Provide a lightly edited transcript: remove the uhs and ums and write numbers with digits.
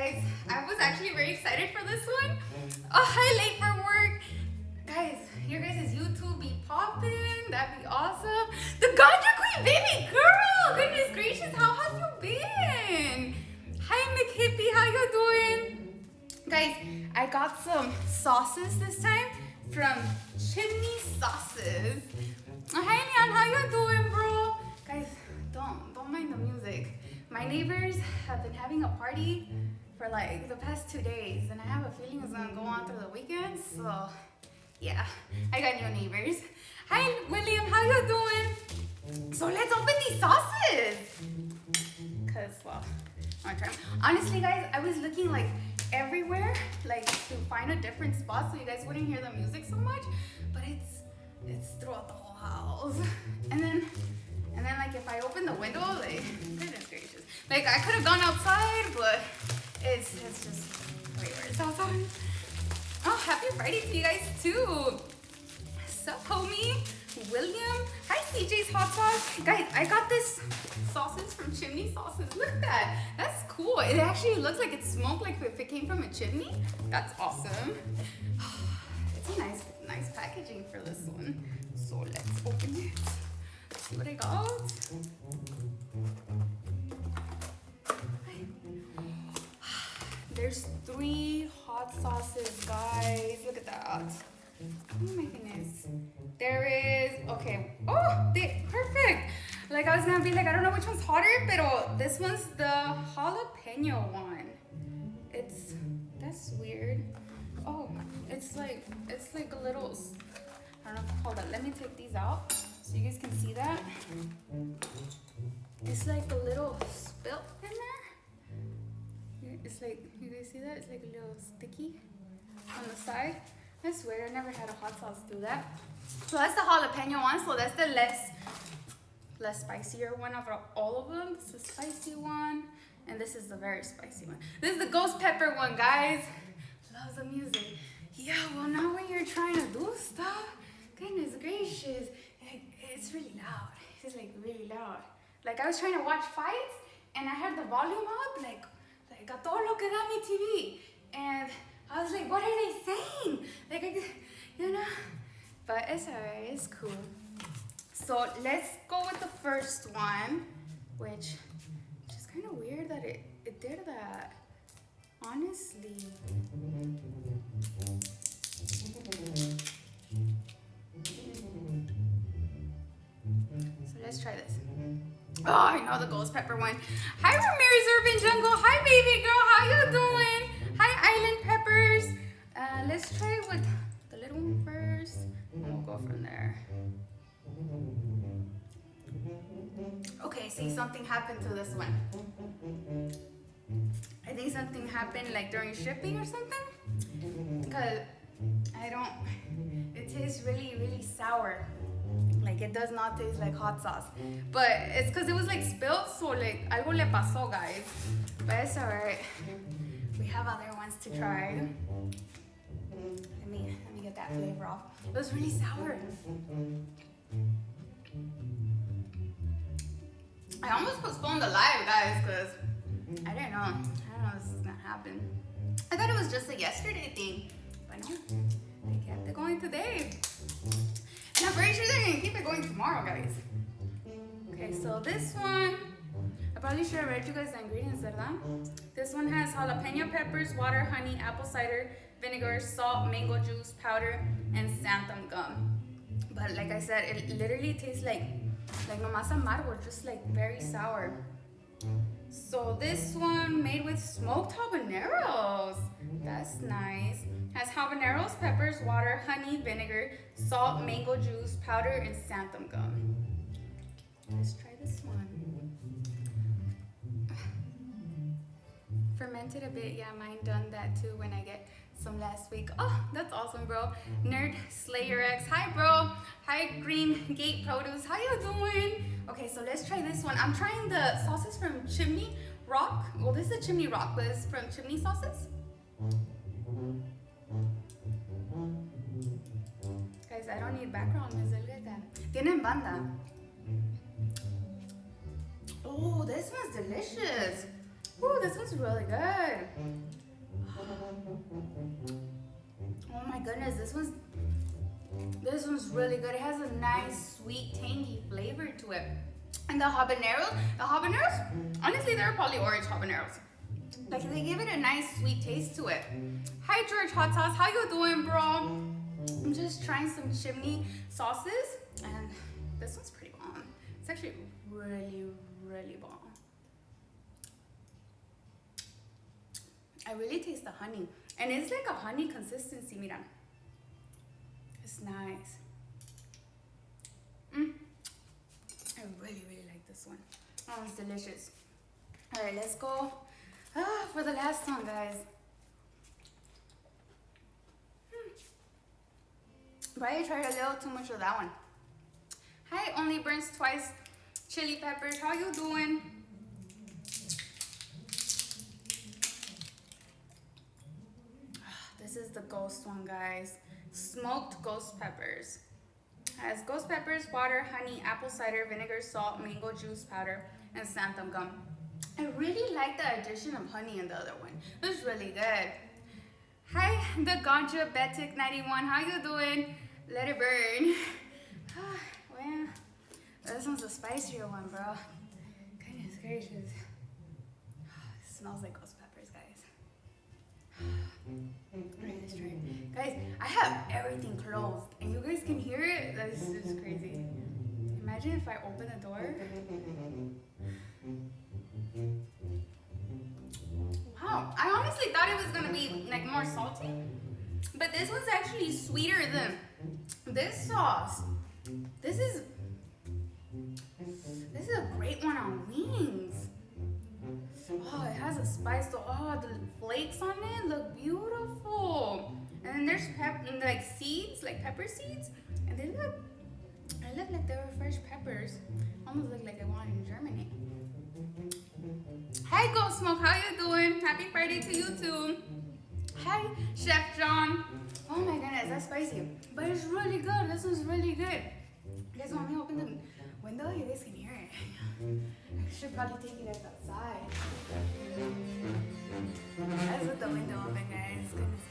guys, I was actually very excited for this one. Oh, hi, late for work. Guys, your guys' YouTube be popping. That'd be awesome. The Ganja Queen baby girl. Goodness gracious, how have you been? Hi, McHippie, how you doing? Guys, I got some sauces this time from Chimney Sauces. Hi, Leon, how you doing, bro? Guys, don't mind the music. My neighbors have been having a party for like the past 2 days, and I have a feeling it's gonna go on through the weekend. So, yeah, I got new neighbors. Hi, William, how you doing? So let's open these sauces. Cause well, I'm gonna try 'em. Honestly, guys, I was looking like everywhere, like to find a different spot so you guys wouldn't hear the music so much. But it's throughout the whole house, and then like if I open the window, like goodness gracious, like I could have gone outside, but it's just way worse outside. Oh, happy Friday to you guys too. Sup, homie? William. Hi, CJ's Hot Sauce. Guys, I got this sauces from Chimney Sauces. Look at that. That's cool. It actually looks like it's smoked like if it came from a chimney. That's awesome. It's a nice packaging for this one. So let's open it. See what I got. There's 3 hot sauces, guys. Look at that. Oh my goodness. There is, okay. Oh, perfect. Like I was gonna be like, I don't know which one's hotter, but this one's the jalapeno one. That's weird. Oh, it's like a little, I don't know, hold on. Let me take these out so you guys can see that. It's like a little spilt in there. It's like, you guys see that? It's like a little sticky on the side. That's weird. I never had a hot sauce do that. So that's the jalapeno one. So that's the less spicier one of all of them. This is the spicy one, and this is the very spicy one. This is the ghost pepper one, guys. Loves the music. Yeah. Well, now when you're trying to do stuff, goodness gracious, it's really loud. It's like really loud. Like I was trying to watch fights, and I had the volume up, like a todo lo que da mi TV, and I was like, what are they saying? Like, you know? But it's alright, it's cool. So let's go with the first one, which is kind of weird that it did that. Honestly. So let's try this. Oh, I know the ghost pepper one. Hi, Ramirez Urban Jungle. Hi, baby girl. How you doing? Hi, Island Peppers. Let's try with the little one first, and we'll go from there. Okay, see, something happened to this one. I think something happened like during shipping or something, because it tastes really, really sour. Like it does not taste like hot sauce, but it's because it was like spilled, so like algo le pasó, guys. But it's alright. We have other ones to try. Let me get that flavor off. It was really sour. I almost postponed the live, guys, because I didn't know this was gonna happen. I thought it was just a yesterday thing, but no, they kept it going today. And I'm pretty sure they're gonna keep it going tomorrow, guys. Okay, so this one, I probably should have read you guys the ingredients, ¿verdad? This one has jalapeno peppers, water, honey, apple cider vinegar, salt, mango juice, powder, and xanthan gum. But like I said, it literally tastes like nomás amargo, just like very sour. So this one made with smoked habaneros. That's nice. Has habaneros, peppers, water, honey, vinegar, salt, mango juice, powder, and xanthan gum. Let's try this one. Fermented a bit, yeah, mine done that too when I get some last week. Oh, that's awesome, bro. Nerd Slayer X, hi, bro. Hi, Green Gate Produce, how you doing? Okay, so let's try this one. I'm trying the sauces from Chimney Rock. Well, this is a Chimney Rock, but it's from Chimney Sauces. Guys, I don't need background music. Look at that. Tienen banda. Oh, this one's delicious. Ooh, this one's really good. Oh my goodness, this one's really good. It has a nice, sweet, tangy flavor to it. And the habaneros, honestly, they're probably orange habaneros. Like they give it a nice, sweet taste to it. Hi, George Hot Sauce. How you doing, bro? I'm just trying some chimney sauces, and this one's pretty bomb. It's actually really, really bomb. I really taste the honey, and it's like a honey consistency, mira. It's nice. I really, really like this one. Oh, it's delicious. All right, let's go for the last one, guys. But I tried a little too much of that one. Hi, only burns twice. Chili peppers, how you doing? This is the ghost one, guys. Smoked ghost peppers. Has ghost peppers, water, honey, apple cider vinegar, salt, mango juice powder, and xanthan gum. I really like the addition of honey in the other one. It was really good. Hi, the Ganja Betic 91. How you doing? Let it burn. Well, this one's a spicier one, bro. Goodness gracious. It smells like ghost peppers, guys. Alright, let's try it. Guys, I have everything closed, and you guys can hear it. This is crazy. Imagine if I open the door. Wow, I honestly thought it was gonna be like more salty, but this one's actually sweeter than this sauce. This is a great one on wings. Oh, it has a spice. Oh, the flakes on it look beautiful. And then there's like seeds, like pepper seeds, and they look like they were fresh peppers. Almost look like they wanted in Germany. Hi, Ghost Smoke. How you doing? Happy Friday to you too. Hi, Chef John. Oh my goodness, that's spicy, but it's really good. This one's really good. You guys want me to open the window? You guys can hear it. I should probably take it outside. Let's put the window open, guys. Goodness.